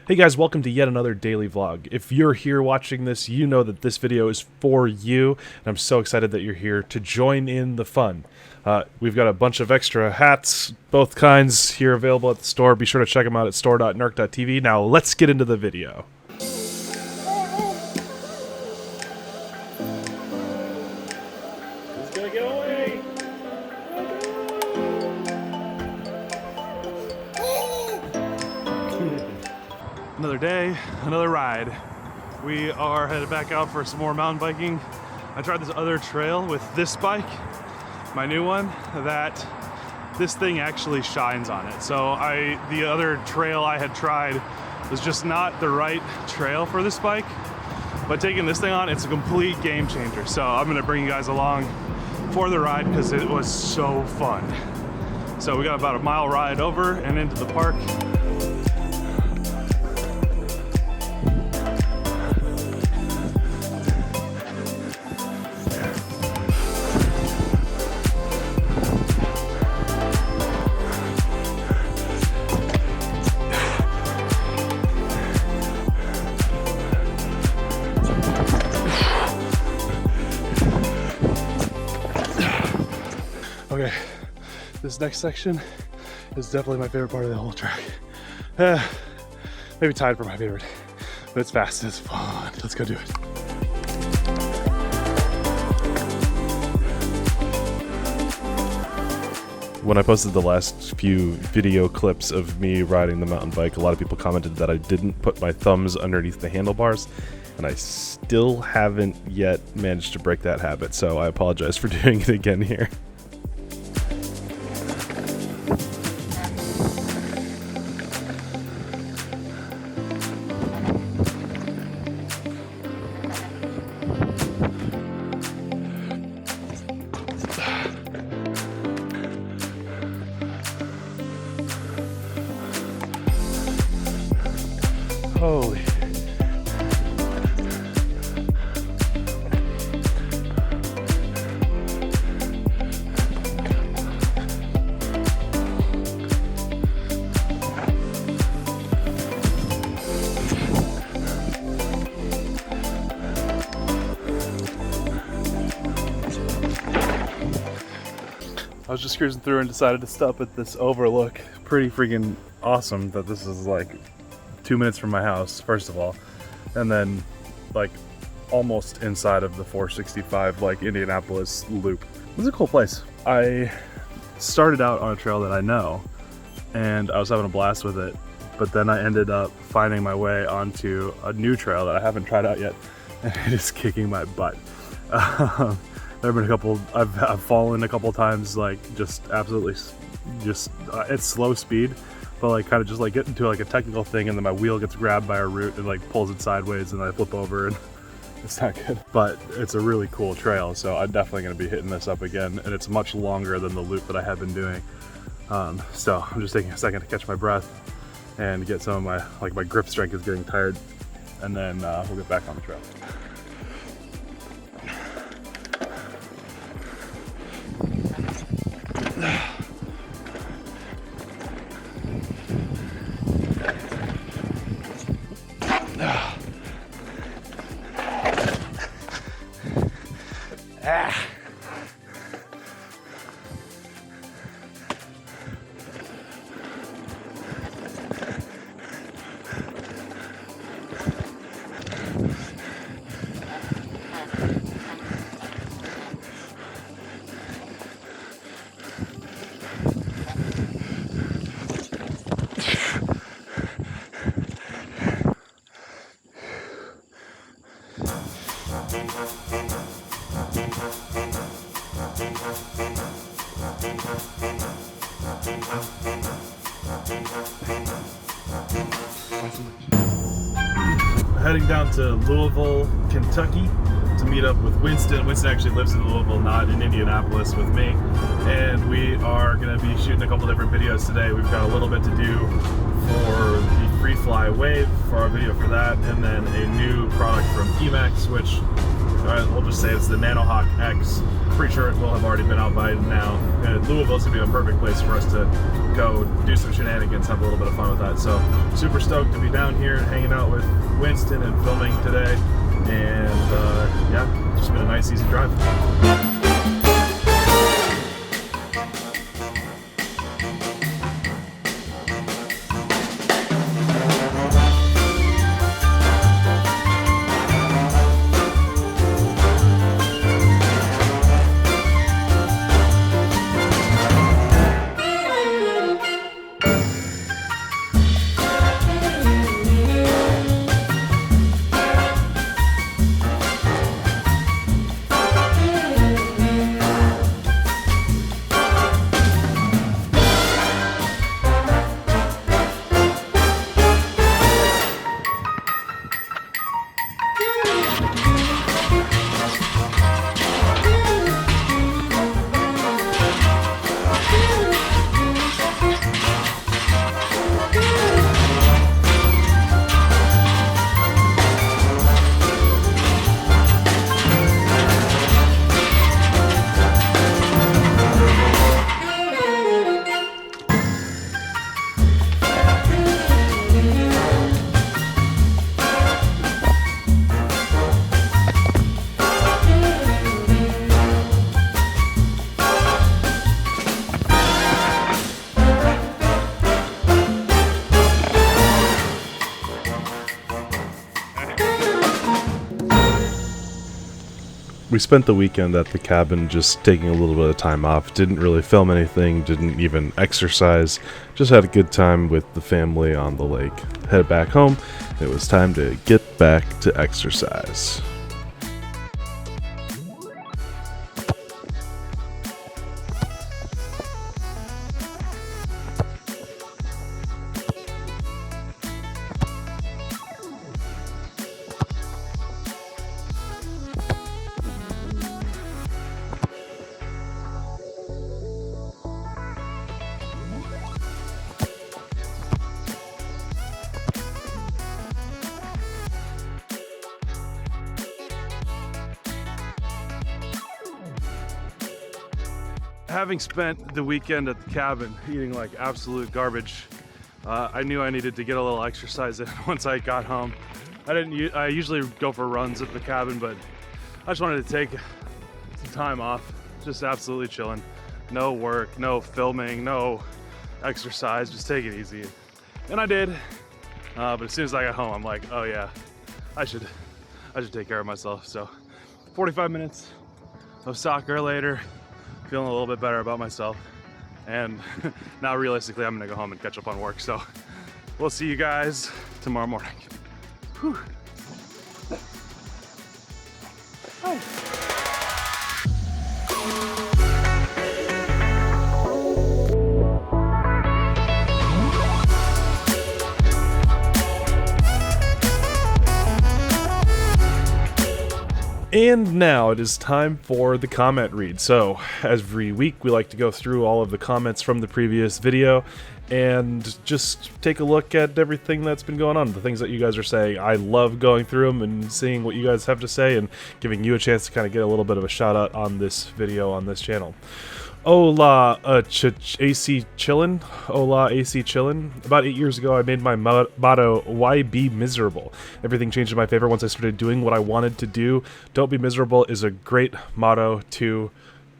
Hey guys, welcome to yet another daily vlog. If you're here watching this, you know that this video is for you, and I'm so excited that you're here to join in the fun. We've got a bunch of extra hats, both kinds, here available at the store. Be sure to check them out at store.nerk.tv. Now let's get into the video. It's gonna get away! Another day, another ride. We are headed back out for some more mountain biking. I tried this other trail with this bike, my new one, that this thing actually shines on it. So the other trail I had tried was just not the right trail for this bike, but taking this thing on, it's a complete game changer. So I'm gonna bring you guys along for the ride because it was so fun. So we got about a mile ride over and into the park. Okay, this next section is definitely my favorite part of the whole track. Maybe tied for my favorite, but it's fast, it's fun. Let's go do it. When I posted the last few video clips of me riding the mountain bike, a lot of people commented that I didn't put my thumbs underneath the handlebars, and I still haven't yet managed to break that habit, so I apologize for doing it again here. Holy. I was just cruising through and decided to stop at this overlook. Pretty freaking awesome that this is like 2 minutes from my house, first of all, and then like almost inside of the 465 like Indianapolis loop. It's a cool place. I started out on a trail that I know and I was having a blast with it, but then I ended up finding my way onto a new trail that I haven't tried out yet, and it is kicking my butt. There have been a couple, I've fallen a couple times, like just absolutely just at slow speed, but like kind of just like get into like a technical thing and then my wheel gets grabbed by a root and like pulls it sideways and I flip over and it's not good. But it's a really cool trail, so I'm definitely going to be hitting this up again, and it's much longer than the loop that I have been doing. So I'm just taking a second to catch my breath and get some of my grip strength is getting tired, and then we'll get back on the trail. Heading down to Louisville, Kentucky to meet up with Winston. Winston actually lives in Louisville, not in Indianapolis with me. And we are going to be shooting a couple different videos today. We've got a little bit to do for the free fly wave for our video for that, and then a new product from Emax, which we'll just say it's the Nanohawk X. Pretty sure it will have already been out by now. Louisville's gonna be a perfect place for us to go do some shenanigans, have a little bit of fun with that. So super stoked to be down here hanging out with Winston and filming today. And yeah, just been a nice easy drive. We spent the weekend at the cabin just taking a little bit of time off. Didn't really film anything, didn't even exercise. Just had a good time with the family on the lake. Headed back home. It was time to get back to exercise. Having spent the weekend at the cabin eating like absolute garbage, I knew I needed to get a little exercise in once I got home. I usually go for runs at the cabin, but I just wanted to take some time off, just absolutely chilling. No work, no filming, no exercise, just take it easy. And I did, but as soon as I got home, I'm like, oh yeah, I should take care of myself. So 45 minutes of soccer later, feeling a little bit better about myself, and now realistically I'm gonna go home and catch up on work. So we'll see you guys tomorrow morning. Whew. Oh. And now it is time for the comment read. So every week we like to go through all of the comments from the previous video and just take a look at everything that's been going on, the things that you guys are saying. I love going through them and seeing what you guys have to say and giving you a chance to kind of get a little bit of a shout out on this video on this channel. Hola, AC Chillin'. Hola, AC Chillin'. About 8 years ago, I made my motto, why be miserable? Everything changed in my favor once I started doing what I wanted to do. Don't be miserable is a great motto to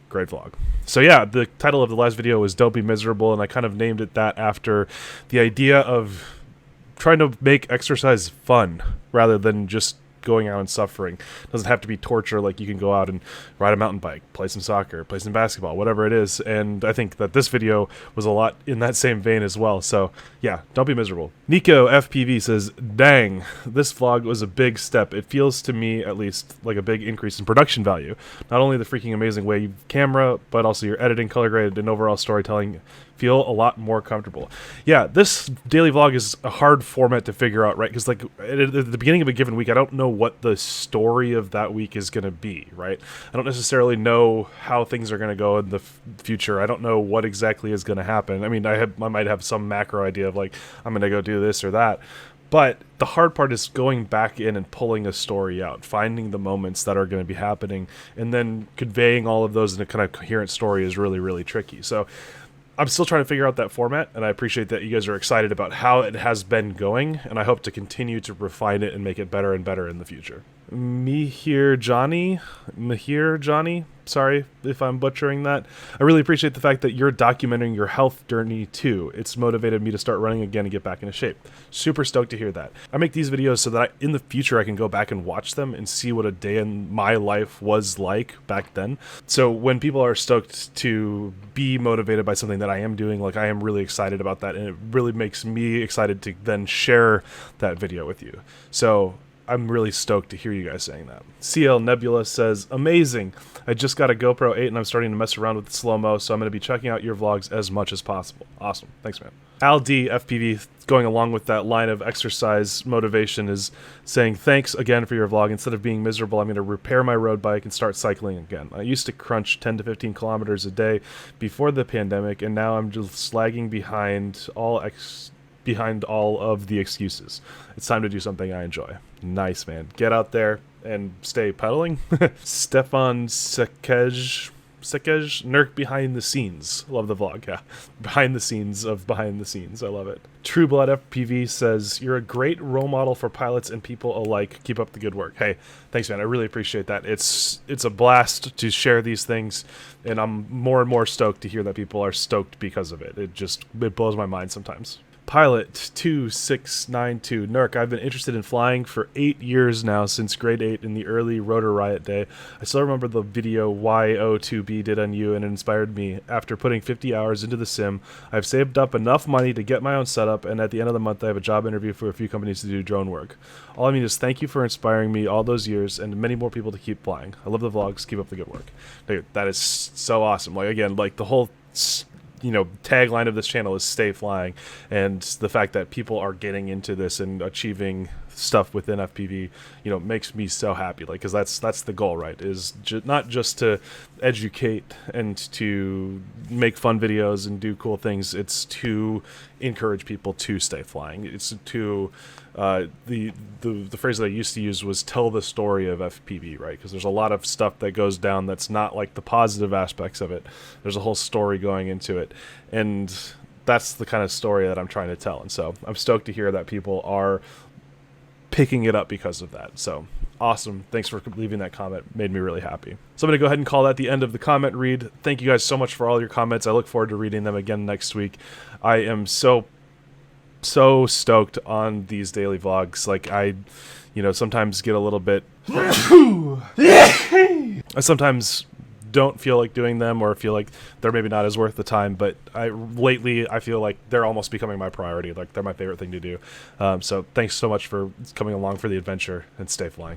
great vlog. So yeah, the title of the last video was Don't Be Miserable, and I kind of named it that after the idea of trying to make exercise fun rather than just going out and suffering. It doesn't have to be torture. Like, you can go out and ride a mountain bike, play some soccer, play some basketball, whatever it is. And I think that this video was a lot in that same vein as well. So yeah, don't be miserable. Nico FPV says, dang, this vlog was a big step. It feels to me, at least, like a big increase in production value. Not only the freaking amazing wave camera, but also your editing, color graded, and overall storytelling feel a lot more comfortable. Yeah, this daily vlog is a hard format to figure out, right? Because like at the beginning of a given week, I don't know what the story of that week is going to be, right? I don't necessarily know how things are going to go in the future. I don't know what exactly is going to happen. I mean, I might have some macro idea of like, I'm going to go do this or that. But the hard part is going back in and pulling a story out, finding the moments that are going to be happening, and then conveying all of those in a kind of coherent story is really, really tricky. So I'm still trying to figure out that format, and I appreciate that you guys are excited about how it has been going, and I hope to continue to refine it and make it better and better in the future. Mahir Johnny, sorry if I'm butchering that. I really appreciate the fact that you're documenting your health journey too. It's motivated me to start running again and get back into shape. Super stoked to hear that. I make these videos so that in the future I can go back and watch them and see what a day in my life was like back then. So when people are stoked to be motivated by something that I am doing, like I am really excited about that, and it really makes me excited to then share that video with you. So I'm really stoked to hear you guys saying that. CL Nebula says, amazing. I just got a GoPro 8 and I'm starting to mess around with the slow-mo, so I'm going to be checking out your vlogs as much as possible. Awesome. Thanks, man. Al D, FPV, going along with that line of exercise motivation, is saying, thanks again for your vlog. Instead of being miserable, I'm going to repair my road bike and start cycling again. I used to crunch 10 to 15 kilometers a day before the pandemic, and now I'm just lagging behind all of the excuses. It's time to do something I enjoy. Nice, man. Get out there and stay pedaling. Stefan Sekej, Nurk behind the scenes. Love the vlog, yeah. Behind the scenes of behind the scenes. I love it. True Blood FPV says, you're a great role model for pilots and people alike. Keep up the good work. Hey, thanks, man. I really appreciate that. It's a blast to share these things, and I'm more and more stoked to hear that people are stoked because of it. It blows my mind sometimes. Pilot 2692, Nurk, I've been interested in flying for 8 years now, since grade 8 in the early Rotor Riot day. I still remember the video YO2B did on you, and it inspired me. After putting 50 hours into the sim, I've saved up enough money to get my own setup, and at the end of the month I have a job interview for a few companies to do drone work. All I mean is thank you for inspiring me all those years, and many more people to keep flying. I love the vlogs. Keep up the good work. Dude, that is so awesome. Like, again, like the whole tagline of this channel is stay flying, and the fact that people are getting into this and achieving stuff within FPV, makes me so happy. Like, because that's the goal, right? Is not just to educate and to make fun videos and do cool things. It's to encourage people to stay flying. It's to the phrase that I used to use was tell the story of FPV, right? Because there's a lot of stuff that goes down that's not like the positive aspects of it. There's a whole story going into it, and that's the kind of story that I'm trying to tell. And so I'm stoked to hear that people are picking it up because of that. So awesome. Thanks for leaving that comment. Made me really happy. So I'm going to go ahead and call that the end of the comment read. Thank you guys so much for all your comments. I look forward to reading them again next week. I am so stoked on these daily vlogs. Like, I sometimes get a little bit I sometimes don't feel like doing them, or feel like they're maybe not as worth the time, but lately I feel like they're almost becoming my priority. Like, they're my favorite thing to do. So thanks so much for coming along for the adventure, and stay flying.